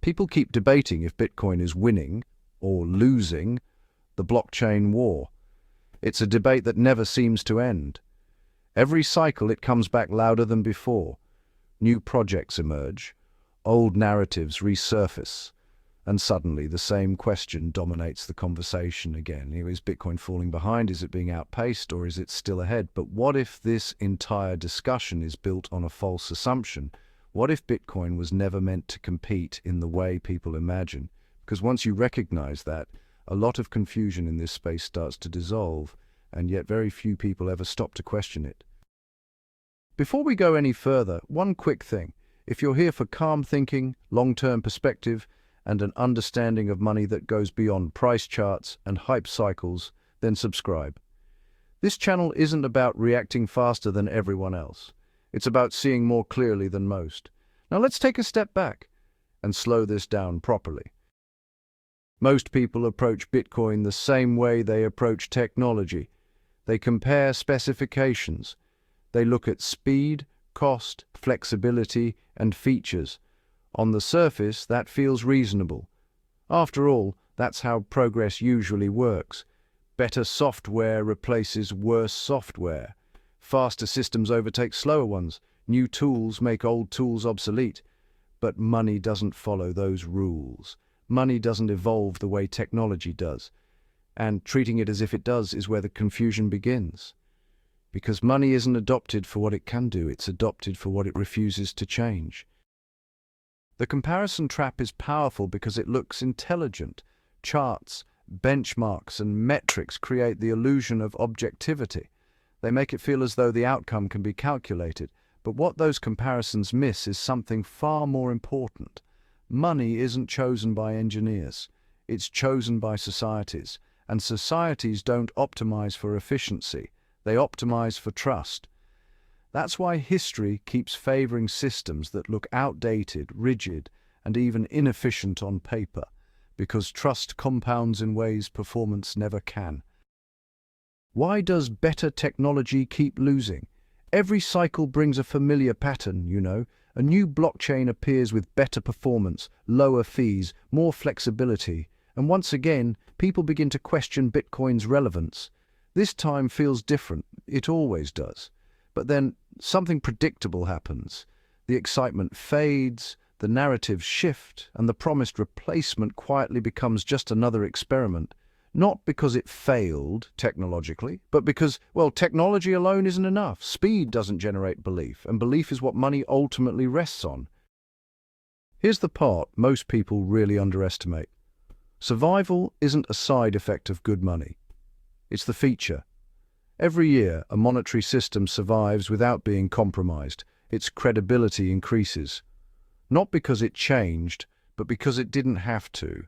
People keep debating if Bitcoin is winning or losing the blockchain war. It's a debate that never seems to end. Every cycle it comes back louder than before. New projects emerge, old narratives resurface, and suddenly the same question dominates the conversation again. Is Bitcoin falling behind? Is it being outpaced, or is it still ahead? But what if this entire discussion is built on a false assumption? What if Bitcoin was never meant to compete in the way people imagine? Because once you recognize that, a lot of confusion in this space starts to dissolve, and yet very few people ever stop to question it. Before we go any further, one quick thing. If you're here for calm thinking, long-term perspective, and an understanding of money that goes beyond price charts and hype cycles, then subscribe. This channel isn't about reacting faster than everyone else. It's about seeing more clearly than most. Now let's take a step back and slow this down properly. Most people approach Bitcoin the same way they approach technology. They compare specifications. They look at speed, cost, flexibility, and features. On the surface, that feels reasonable. After all, that's how progress usually works. Better software replaces worse software. Faster systems overtake slower ones. New tools make old tools obsolete. But money doesn't follow those rules. Money doesn't evolve the way technology does. And treating it as if it does is where the confusion begins. Because money isn't adopted for what it can do, it's adopted for what it refuses to change. The comparison trap is powerful because it looks intelligent. Charts, benchmarks, and metrics create the illusion of objectivity. They make it feel as though the outcome can be calculated. But what those comparisons miss is something far more important. Money isn't chosen by engineers. It's chosen by societies. And societies don't optimize for efficiency. They optimize for trust. That's why history keeps favoring systems that look outdated, rigid, and even inefficient on paper, because trust compounds in ways performance never can. Why does better technology keep losing? Every cycle brings a familiar pattern, you know. A new blockchain appears with better performance, lower fees, more flexibility, and once again, people begin to question Bitcoin's relevance. This time feels different. It always does. But then something predictable happens. The excitement fades, the narratives shift, and the promised replacement quietly becomes just another experiment. Not because it failed technologically, but because, well, technology alone isn't enough. Speed doesn't generate belief, and belief is what money ultimately rests on. Here's the part most people really underestimate. Survival isn't a side effect of good money. It's the feature. Every year, a monetary system survives without being compromised. Its credibility increases. Not because it changed, but because it didn't have to.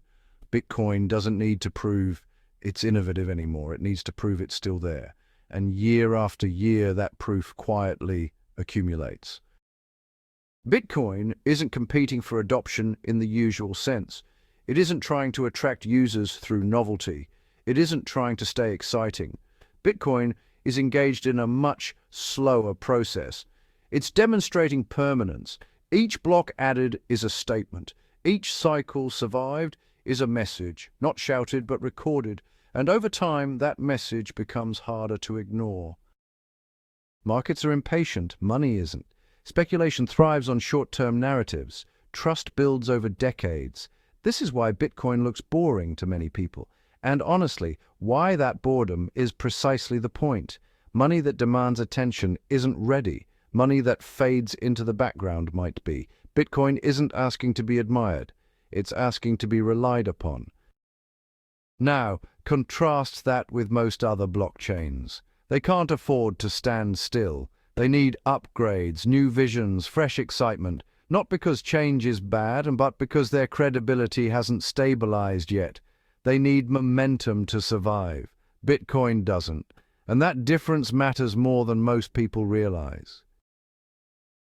Bitcoin doesn't need to prove it's innovative anymore. It needs to prove it's still there. And year after year, that proof quietly accumulates. Bitcoin isn't competing for adoption in the usual sense. It isn't trying to attract users through novelty. It isn't trying to stay exciting. Bitcoin is engaged in a much slower process. It's demonstrating permanence. Each block added is a statement. Each cycle survived is a message, not shouted but recorded, and over time that message becomes harder to ignore. Markets are impatient, money isn't. Speculation thrives on short-term narratives. Trust builds over decades. This is why Bitcoin looks boring to many people. And honestly, why that boredom is precisely the point. Money that demands attention isn't ready. Money that fades into the background might be. Bitcoin isn't asking to be admired. It's asking to be relied upon. Now, contrast that with most other blockchains. They can't afford to stand still. They need upgrades, new visions, fresh excitement, not because change is bad, but because their credibility hasn't stabilized yet. They need momentum to survive. Bitcoin doesn't, and that difference matters more than most people realize.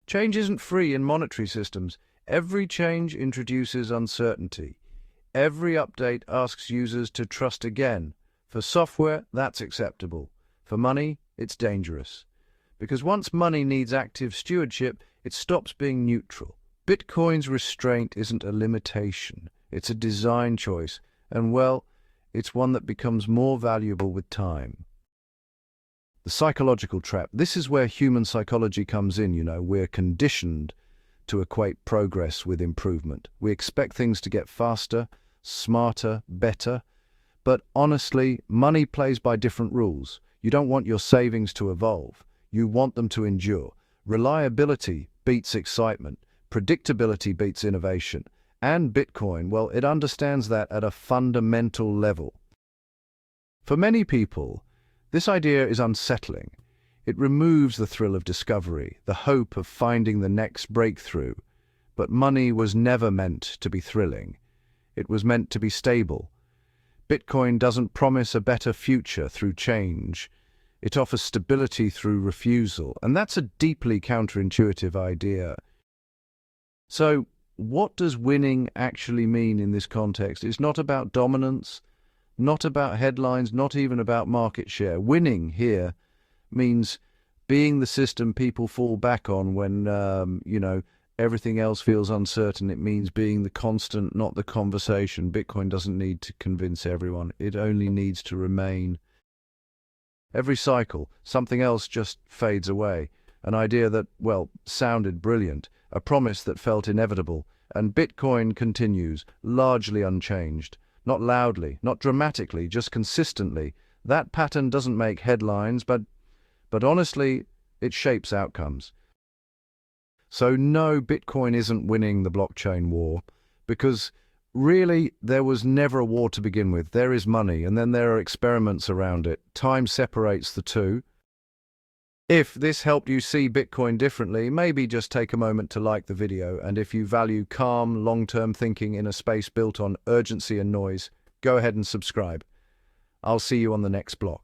Change isn't free in monetary systems. Every change introduces uncertainty. Every update asks users to trust again. For software, that's acceptable. For money, it's dangerous. Because once money needs active stewardship, it stops being neutral. Bitcoin's restraint isn't a limitation, it's a design choice, and well, it's one that becomes more valuable with time. The psychological trap. This is where human psychology comes in, We're conditioned to equate progress with improvement. We expect things to get faster, smarter, better. But honestly, money plays by different rules. You don't want your savings to evolve. You want them to endure. Reliability beats excitement. Predictability beats innovation. And Bitcoin, well, it understands that at a fundamental level. For many people, this idea is unsettling. It removes the thrill of discovery, the hope of finding the next breakthrough. But money was never meant to be thrilling. It was meant to be stable. Bitcoin doesn't promise a better future through change. It offers stability through refusal, and that's a deeply counterintuitive idea. So, what does winning actually mean in this context? It's not about dominance, not about headlines, not even about market share. Winning here means being the system people fall back on when, everything else feels uncertain. It means being the constant, not the conversation. Bitcoin doesn't need to convince everyone. It only needs to remain. Every cycle, something else just fades away. An idea that, well, sounded brilliant, a promise that felt inevitable, and Bitcoin continues, largely unchanged. Not loudly, not dramatically, just consistently. That pattern doesn't make headlines, but honestly, it shapes outcomes. So no, Bitcoin isn't winning the blockchain war, because really there was never a war to begin with. There is money, and then there are experiments around it. Time separates the two. If this helped you see Bitcoin differently, maybe just take a moment to like the video, and if you value calm, long-term thinking in a space built on urgency and noise, go ahead and subscribe. I'll see you on the next block.